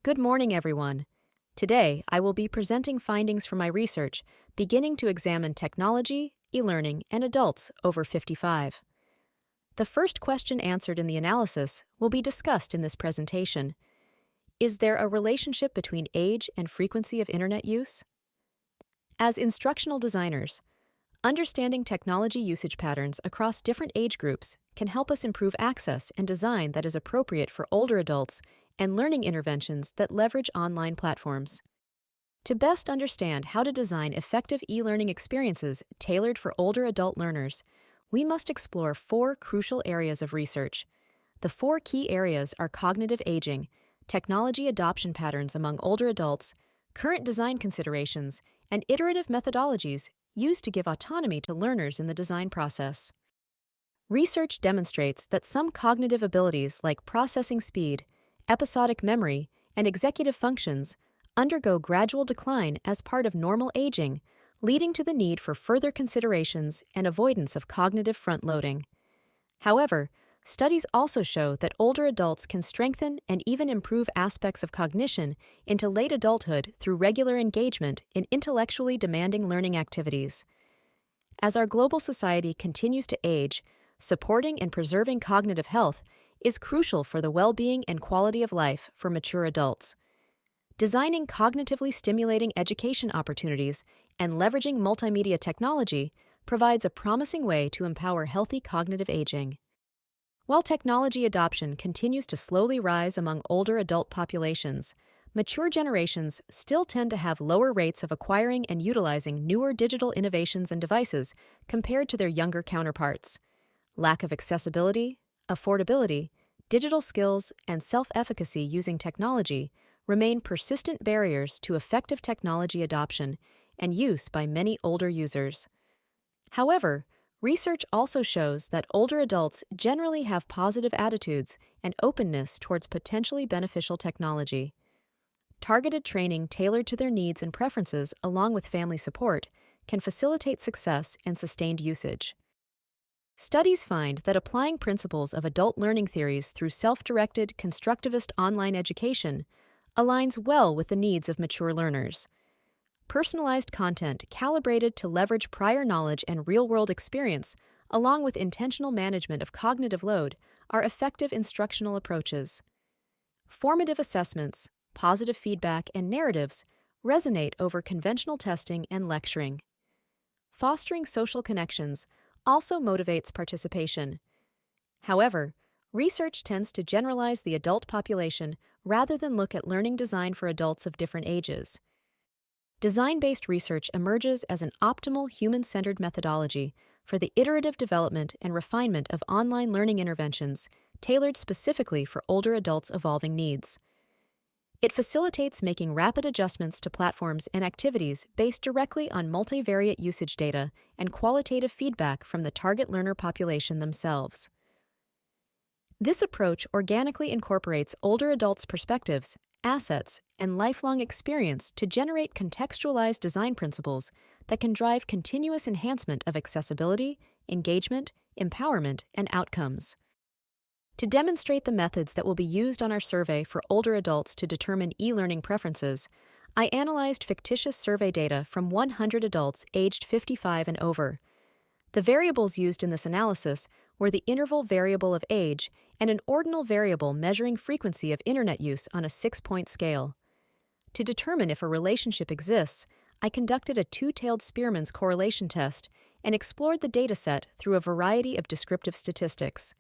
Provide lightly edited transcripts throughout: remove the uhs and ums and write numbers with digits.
Good morning, everyone. Today, I will be presenting findings from my research beginning to examine technology, e-learning, and adults over 55. The first question answered in the analysis will be discussed in this presentation. Is there a relationship between age and frequency of internet use? As instructional designers, understanding technology usage patterns across different age groups can help us improve access and design that is appropriate for older adults and learning interventions that leverage online platforms. To best understand how to design effective e-learning experiences tailored for older adult learners, we must explore four crucial areas of research. The four key areas are cognitive aging, technology adoption patterns among older adults, current design considerations, and iterative methodologies used to give autonomy to learners in the design process. Research demonstrates that some cognitive abilities like processing speed, episodic memory, and executive functions undergo gradual decline as part of normal aging, leading to the need for further considerations and avoidance of cognitive front-loading. However, studies also show that older adults can strengthen and even improve aspects of cognition into late adulthood through regular engagement in intellectually demanding learning activities. As our global society continues to age, supporting and preserving cognitive health is crucial for the well-being and quality of life for mature adults. Designing cognitively stimulating education opportunities and leveraging multimedia technology provides a promising way to empower healthy cognitive aging. While technology adoption continues to slowly rise among older adult populations, mature generations still tend to have lower rates of acquiring and utilizing newer digital innovations and devices compared to their younger counterparts. Lack of accessibility, affordability, digital skills, and self-efficacy using technology remain persistent barriers to effective technology adoption and use by many older users. However, research also shows that older adults generally have positive attitudes and openness towards potentially beneficial technology. Targeted training tailored to their needs and preferences, along with family support, can facilitate success and sustained usage. Studies find that applying principles of adult learning theories through self-directed, constructivist online education aligns well with the needs of mature learners. Personalized content calibrated to leverage prior knowledge and real-world experience, along with intentional management of cognitive load, are effective instructional approaches. Formative assessments, positive feedback, and narratives resonate over conventional testing and lecturing. Fostering social connections also motivates participation. However, research tends to generalize the adult population rather than look at learning design for adults of different ages. Design-based research emerges as an optimal human-centered methodology for the iterative development and refinement of online learning interventions tailored specifically for older adults' evolving needs. It facilitates making rapid adjustments to platforms and activities based directly on multivariate usage data and qualitative feedback from the target learner population themselves. This approach organically incorporates older adults' perspectives, assets, and lifelong experience to generate contextualized design principles that can drive continuous enhancement of accessibility, engagement, empowerment, and outcomes. To demonstrate the methods that will be used on our survey for older adults to determine e-learning preferences, I analyzed fictitious survey data from 100 adults aged 55 and over. The variables used in this analysis were the interval variable of age and an ordinal variable measuring frequency of internet use on a 6-point scale. To determine if a relationship exists, I conducted a two-tailed Spearman's correlation test and explored the dataset through a variety of descriptive statistics.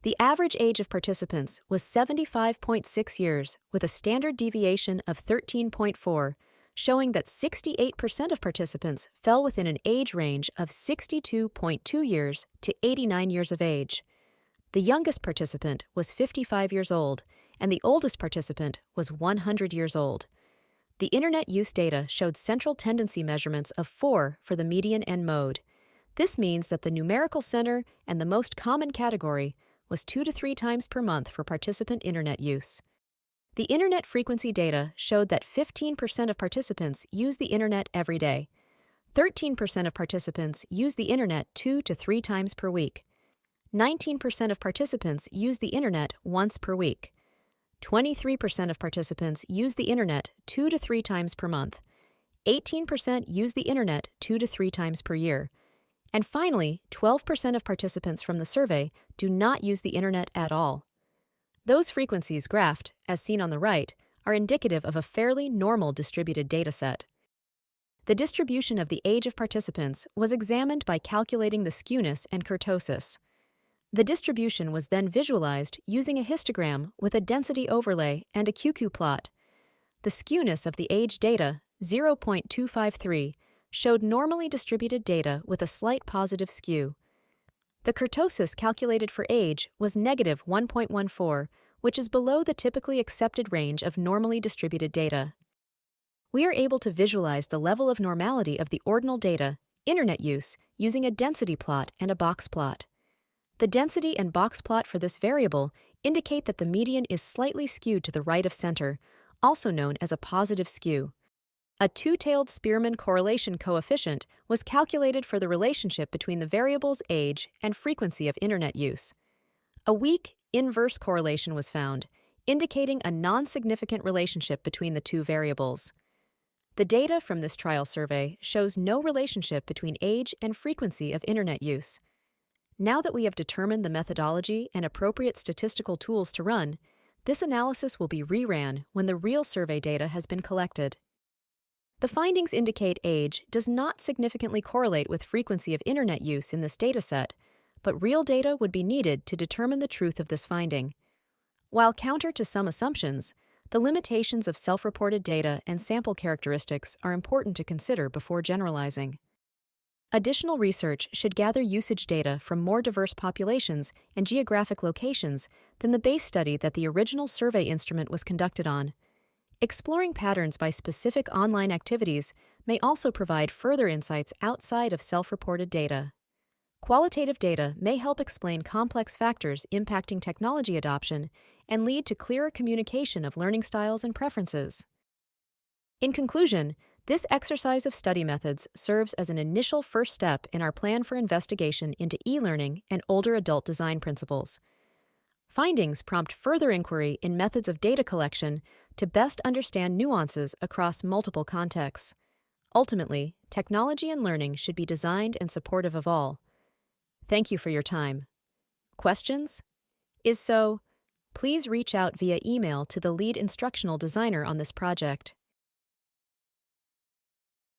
The average age of participants was 75.6 years, with a standard deviation of 13.4, showing that 68% of participants fell within an age range of 62.2 years to 89 years of age. The youngest participant was 55 years old, and the oldest participant was 100 years old. The internet use data showed central tendency measurements of 4 for the median and mode. This means that the numerical center and the most common category was 2 to 3 times per month for participant internet use. The internet frequency data showed that 15% of participants use the internet every day. 13% of participants use the internet 2 to 3 times per week. 19% of participants use the internet once per week. 23% of participants use the internet 2 to 3 times per month. 18% use the internet 2 to 3 times per year. And finally, 12% of participants from the survey do not use the internet at all. Those frequencies graphed, as seen on the right, are indicative of a fairly normal distributed dataset. The distribution of the age of participants was examined by calculating the skewness and kurtosis. The distribution was then visualized using a histogram with a density overlay and a QQ plot. The skewness of the age data, 0.253, showed normally distributed data with a slight positive skew. The kurtosis calculated for age was negative 1.14, which is below the typically accepted range of normally distributed data. We are able to visualize the level of normality of the ordinal data, internet use, using a density plot and a box plot. The density and box plot for this variable indicate that the median is slightly skewed to the right of center, also known as a positive skew. A two-tailed Spearman correlation coefficient was calculated for the relationship between the variables age and frequency of internet use. A weak, inverse correlation was found, indicating a non-significant relationship between the two variables. The data from this trial survey shows no relationship between age and frequency of internet use. Now that we have determined the methodology and appropriate statistical tools to run, this analysis will be reran when the real survey data has been collected. The findings indicate age does not significantly correlate with frequency of internet use in this dataset, but real data would be needed to determine the truth of this finding. While counter to some assumptions, the limitations of self-reported data and sample characteristics are important to consider before generalizing. Additional research should gather usage data from more diverse populations and geographic locations than the base study that the original survey instrument was conducted on. Exploring patterns by specific online activities may also provide further insights outside of self-reported data. Qualitative data may help explain complex factors impacting technology adoption and lead to clearer communication of learning styles and preferences. In conclusion, this exercise of study methods serves as an initial first step in our plan for investigation into e-learning and older adult design principles. Findings prompt further inquiry in methods of data collection to best understand nuances across multiple contexts. Ultimately, technology and learning should be designed and supportive of all. Thank you for your time. Questions? Is so, please reach out via email to the lead instructional designer on this project.